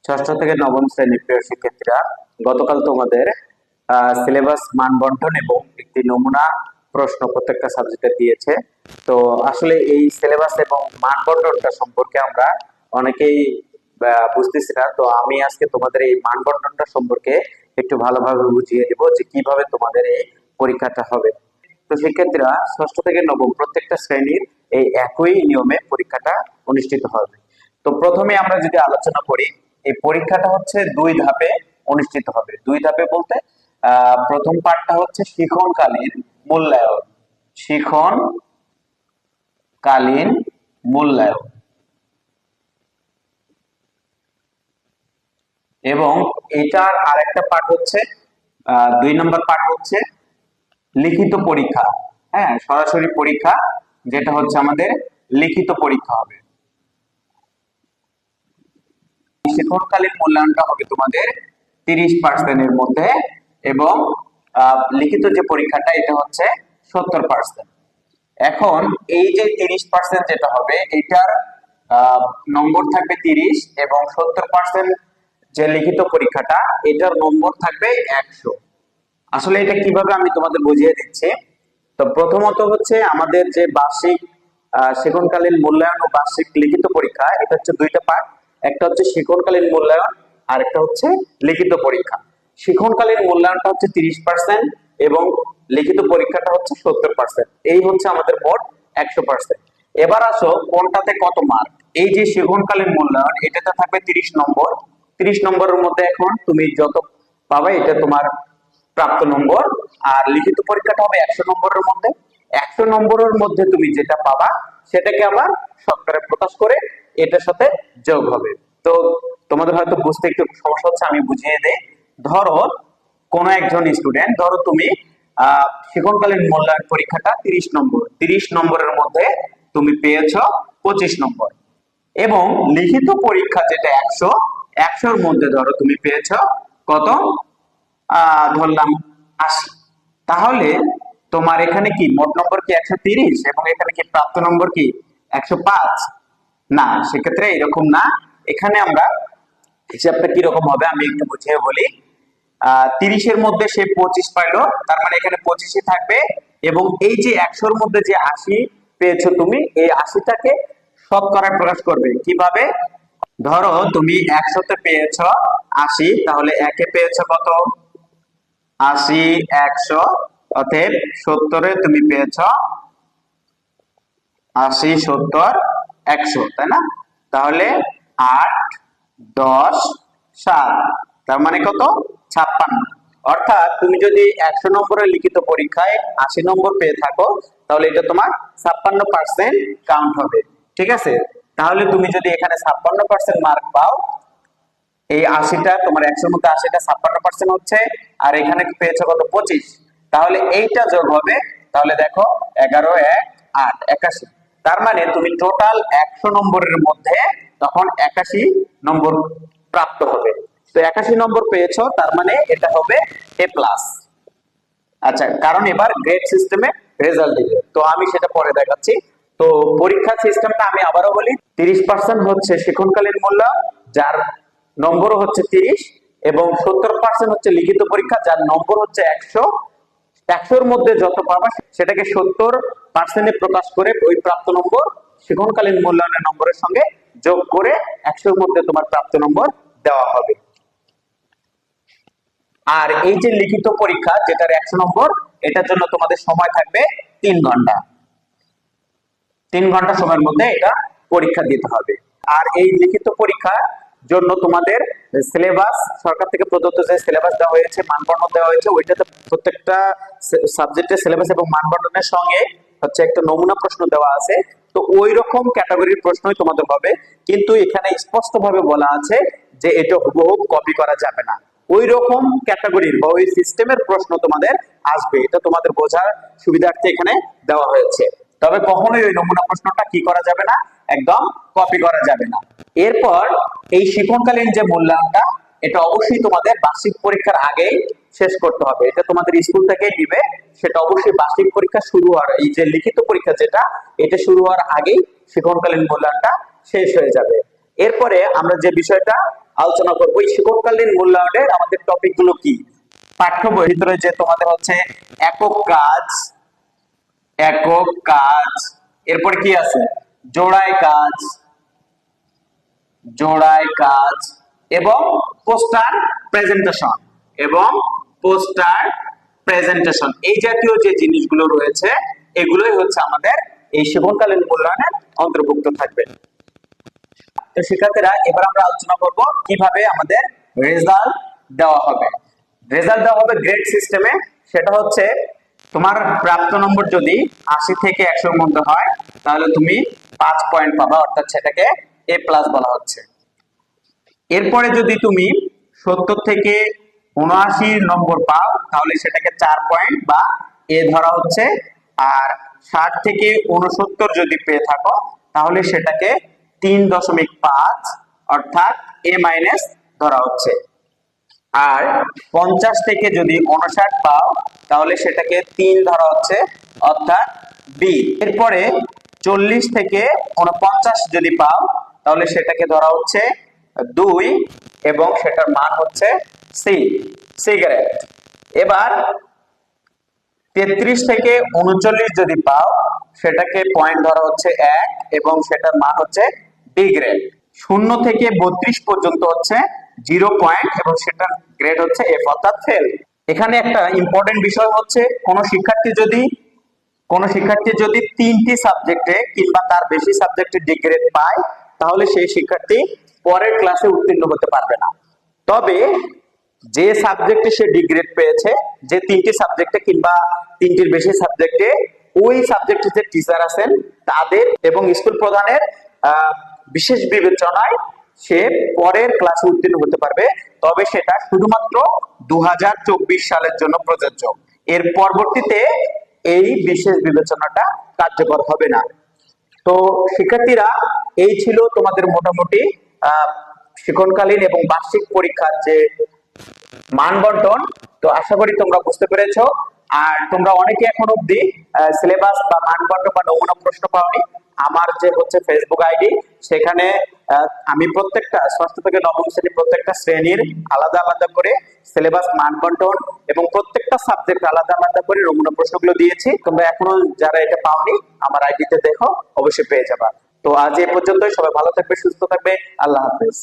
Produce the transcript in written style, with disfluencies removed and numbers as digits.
ষষ্ঠ থেকে নবম শ্রেণীর প্রিয় শিক্ষার্থীরা, গতকাল তোমাদের সিলেবাস মানবন্টন এবং একটি নমুনা প্রশ্ন প্রত্যেকটা সাবজেক্টে দিয়েছে। তো আসলে এই সিলেবাস এবং মানবন্টনটা সম্পর্কে আমরা অনেকেই বুঝতেছি না। তো আমি আজকে তোমাদের এই মানবন্টনটা সম্পর্কে একটু ভালোভাবে বুঝিয়ে দিব যে কিভাবে তোমাদের এই পরীক্ষাটা হবে। তো শিক্ষার্থীরা, ষষ্ঠ থেকে নবম প্রত্যেকটা শ্রেণীর এই একই নিয়মে পরীক্ষাটা অনুষ্ঠিত হবে। তো প্রথমে আমরা যদি আলোচনা করি, এই পরীক্ষাটা হচ্ছে দুই ধাপে অনুষ্ঠিত হবে। দুই ধাপে বলতে প্রথম পার্টটা হচ্ছে শিক্ষণকালীন মূল্যায়ন। শিক্ষণকালীন মূল্যায়ন এবং এটার আরেকটা পার্ট হচ্ছে 2 নম্বর পার্ট হচ্ছে লিখিত পরীক্ষা। হ্যাঁ, সরাসরি পরীক্ষা, যেটা হচ্ছে আমাদের লিখিত পরীক্ষা হবে। শিক্ষণকালীন মূল্যায়নটা হবে তোমাদের 30% মধ্যে এবং লিখিত যে পরীক্ষাটা এটা হচ্ছে 70%। এখন এই যে 30% যেটা হবে এটার নম্বর থাকবে 30 এবং 70% যে লিখিত পরীক্ষাটা এটার নম্বর থাকবে 100। আসলে এটা কিভাবে আমি তোমাদের বুঝিয়ে দিচ্ছি। তো প্রথমত হচ্ছে আমাদের যে বার্ষিক শিক্ষণকালীন মূল্যায়ন ও বার্ষিক লিখিত পরীক্ষা, এটা হচ্ছে দুইটা পার্ট। একটা হচ্ছে শিক্ষণকালীন মূল্যায়ন আর একটা হচ্ছে লিখিত পরীক্ষা। শিক্ষণকালীন মূল্যায়নটা হচ্ছে 30% এবং লিখিত পরীক্ষাটা হচ্ছে 70%। এই হচ্ছে আমাদের মোট 100%। এবার আসো কোনটাতে কত মার্ক। এই যে শিক্ষণকালীন মূল্যায়ন এটাতে থাকবে 30 নম্বর। 30 নম্বরের মধ্যে এখন তুমি যত পাবে এটা তোমার প্রাপ্ত নম্বর। আর লিখিত পরীক্ষাটা হবে 100 নম্বরের মধ্যে। 100 নম্বরের মধ্যে তুমি যেটা পাবা সেটাকে আবার শতকরা প্রকাশ করে এটার সাথে যোগ হবে। তো তোমাদের হয়তো বুঝতে একটু সমস্যা হচ্ছে, আমি বুঝিয়ে দেই। ধরো কোন একজন স্টুডেন্ট, ধরো তুমি শিক্ষণকালীন মূল্যায়ন পরীক্ষাটা 30 নম্বর, 30 নম্বরের মধ্যে তুমি পেয়েছ 25 নম্বর এবং লিখিত পরীক্ষা যেটা 100, 100-র মধ্যে ধরো তুমি পেয়েছ কত, ধরলাম 80। তাহলে তোমার এখানে কি মোট নম্বর কি 130 এবং এখানে কি প্রাপ্ত নম্বর কি 105? না, সেক্ষেত্রে এরকম না। এখানে আমরা হিসাবটা কিরকম হবে আমি একটু বুঝিয়ে বলি। 30-এর মধ্যে সে 25 পাইলো, তার মানে এখানে 25ই থাকবে এবং এই যে 100-র মধ্যে যে 80 পেয়েছো তুমি, এই 80টাকে শতকরায় প্রকাশ করবে কিভাবে। ধরো তুমি 100-তে পেয়েছো 80, তাহলে একে পেয়েছো কত 80, 100, অতএব 70-এ তুমি পেয়েছ 80, 70, 100, তাই না? তাহলে 8, 10, 7, তার মানে কত 56। অর্থাৎ তুমি যদি 100 নম্বরের লিখিত পরীক্ষায় 80 নম্বর পেয়ে থাকো তাহলে এটা তোমার 56% কাউন্ট হবে। ঠিক আছে? তাহলে তুমি যদি এখানে 56% মার্ক পাও, এই 80টা তোমার 100-র মধ্যে 80টা 56% হচ্ছে, আর এখানে পেয়েছো কত 25, তাহলে এইটা যোগ হবে। তাহলে দেখো 11, 1, 8, 81। তার মানে তুমি টোটাল 100 নম্বরের মধ্যে তখন 81 নম্বর প্রাপ্ত হবে। তো 81 নম্বর পেয়েছো, তার মানে এটা হবে A+। আচ্ছা, কারণ এবার গ্রেড সিস্টেমে রেজাল্ট দিবে, তো আমি সেটা পরে দেখাচ্ছি। তো পরীক্ষার সিস্টেমটা আমি আবারও বলি। 30% হচ্ছে শিক্ষণকালীন মূল্য, যার নম্বর হচ্ছে 30 এবং 70% হচ্ছে লিখিত পরীক্ষা, যার নম্বর হচ্ছে 100। 100-র মধ্যে যত পাবা সেটাকে 70%-এ প্রকাশ করে ওই প্রাপ্ত নম্বর শিক্ষণকালীন মূল্যায়নের নম্বরের সঙ্গে যোগ করে 100-র মধ্যে তোমার প্রাপ্ত নম্বর দেওয়া হবে। আর এই যে লিখিত পরীক্ষা যেটার 100 নম্বর, এটার জন্য তোমাদের সময় থাকবে 3 ঘন্টা। 3 ঘন্টা সময়ের মধ্যে এটা পরীক্ষা দিতে হবে। আর এই লিখিত পরীক্ষার জন্য তোমাদের সিলেবাস, সরকার থেকে প্রদত্ত যে সিলেবাস দেওয়া হয়েছে, মানবন্ধন দেওয়া হয়েছে, ওইটাতে প্রত্যেকটা সাবজেক্টের সিলেবাস এবং মানবন্ধনের সঙ্গে হচ্ছে একটা নমুনা প্রশ্ন দেওয়া আছে। তো ওই রকম ক্যাটাগরির প্রশ্নই তোমাদের হবে, কিন্তু এখানে স্পষ্টভাবে বলা আছে যে এটা হুবহু কপি করা যাবে না। ওই রকম ক্যাটাগরির বা ওই সিস্টেমের প্রশ্ন তোমাদের আসবে, এটা তোমাদের বোঝার সুবিধার্থে এখানে দেওয়া হয়েছে। তবে কখনোই ওই নমুনা প্রশ্নটা কি করা যাবে না, একদম কপি করা যাবে না। এরপর এই শিক্ষণকালীন যে মূল্যায়নটা, এটা অবশ্যই তোমাদের বার্ষিক পরীক্ষার আগেই শেষ করতে হবে। এটা তোমাদের স্কুল থেকেই দিবে, সেটা অবশ্যই বার্ষিক পরীক্ষা শুরু হওয়ার, এই যে লিখিত পরীক্ষা যেটা, এটা শুরু হওয়ার আগেই শিক্ষণকালীন মূল্যায়নটা শেষ হয়ে যাবে। এরপরে আমরা যে বিষয়টা আলোচনা করবো এই শিক্ষককালীন মূল্যায়নের আমাদের টপিক গুলো কি। পাঠ্য বইয়ের ভিতরে যে তোমাদের হচ্ছে একক কাজ, এরপরে কি আছে জোড়ায় কাজ এবং পোস্টার প্রেজেন্টেশন এই জাতীয় যে জিনিসগুলো রয়েছে এগুলোই হচ্ছে আমাদের এই শিক্ষণকালীন মূল্যায়নের অন্তর্ভুক্ত থাকবে। তো শিক্ষার্থীরা এবার আমরা আলোচনা করব কিভাবে আমাদের রেজাল্ট দেওয়া হবে। গ্রেড সিস্টেমে। সেটা হচ্ছে তোমার প্রাপ্ত নম্বর যদি 80 থেকে 100 এর মধ্যে হয় তাহলে তুমি 5 পয়েন্ট পাবা, অর্থাৎ সেটাকে এ প্লাস বলা হচ্ছে। এরপরে যদি তুমি 70 থেকে 79 নম্বর পাও তাহলে সেটাকে 4 পয়েন্ট বা এ ধরা হচ্ছে। আর 60 থেকে 69 যদি পেয়ে থাকো তাহলে সেটাকে 3.5 অর্থাৎ এ মাইনাস ধরা হচ্ছে। আর 50 থেকে যদি 59 পাও তাহলে সেটাকে 3 ধরা হচ্ছে অর্থাৎ বি। এরপরে 40 থেকে 49 যদি পাও তাহলে সেটাকে ধরা হচ্ছে 2 এবং সেটার মান হচ্ছে সি, সিগারেট। এবার 33 থেকে 39 যদি পাও সেটাকে পয়েন্ট ধরা হচ্ছে 1 এবং সেটার মান হচ্ছে বি গ্রেড। 0 থেকে 32 পর্যন্ত হচ্ছে 0 পয়েন্ট এবং সেটার গ্রেড হচ্ছে এফ অর্থাৎ ফেল। এখানে একটা ইম্পর্টেন্ট বিষয় হচ্ছে কোন শিক্ষার্থী যদি 3টি সাবজেক্টে কিংবা তার বেশি সাবজেক্টে ডি গ্রেড পায় তাহলে সেই শিক্ষার্থী পরের ক্লাসে উত্তীর্ণ হতে পারবে না। তবে যে সাবজেক্টে সে ডি গ্রেড পেয়েছে, যে 3টি সাবজেক্টে কিংবা 3টির বেশি সাবজেক্টে, ওই সাবজেক্টের যে টিচার আছেন তাদের এবং স্কুল প্রধানের বিশেষ বিবেচনায় সে পরের ক্লাসে উত্তীর্ণ হতে পারবে। তবে সেটা শুধুমাত্র 2024 সালের জন্য প্রযোজ্য। এর পরবর্তীতে এই বিশেষ বিবেচনাটা কার্যকর হবে না। তো শিক্ষার্থীরা এই ছিল তোমাদের মোটামুটি শিক্ষণকালীন এবং বার্ষিক পরীক্ষার যে মান বন্টন। তো আশা করি তোমরা বুঝতে পেরেছো। আর তোমরা অনেকে এখন অব্দি সিলেবাস বা মান বন্টন বা নমুনা প্রশ্ন পাওনি। আমার যে হচ্ছে ফেসবুক আইডি, সেখানে আমি প্রত্যেকটা ষষ্ঠ থেকে নবম শ্রেণীর প্রত্যেকটা শ্রেণীর আলাদা আলাদা করে সিলেবাস মান বন্টন এবং প্রত্যেকটা সাবজেক্ট আলাদা আলাদা করে নমুনা প্রশ্নগুলো দিয়েছি। তোমরা এখনো যারা এটা পাওনি আমার আইডিতে দেখো, অবশ্যই পেয়ে যাবা। তো আজ এ পর্যন্তই। সবাই ভালো থাকবে, সুস্থ থাকবে। আল্লাহ হাফেজ।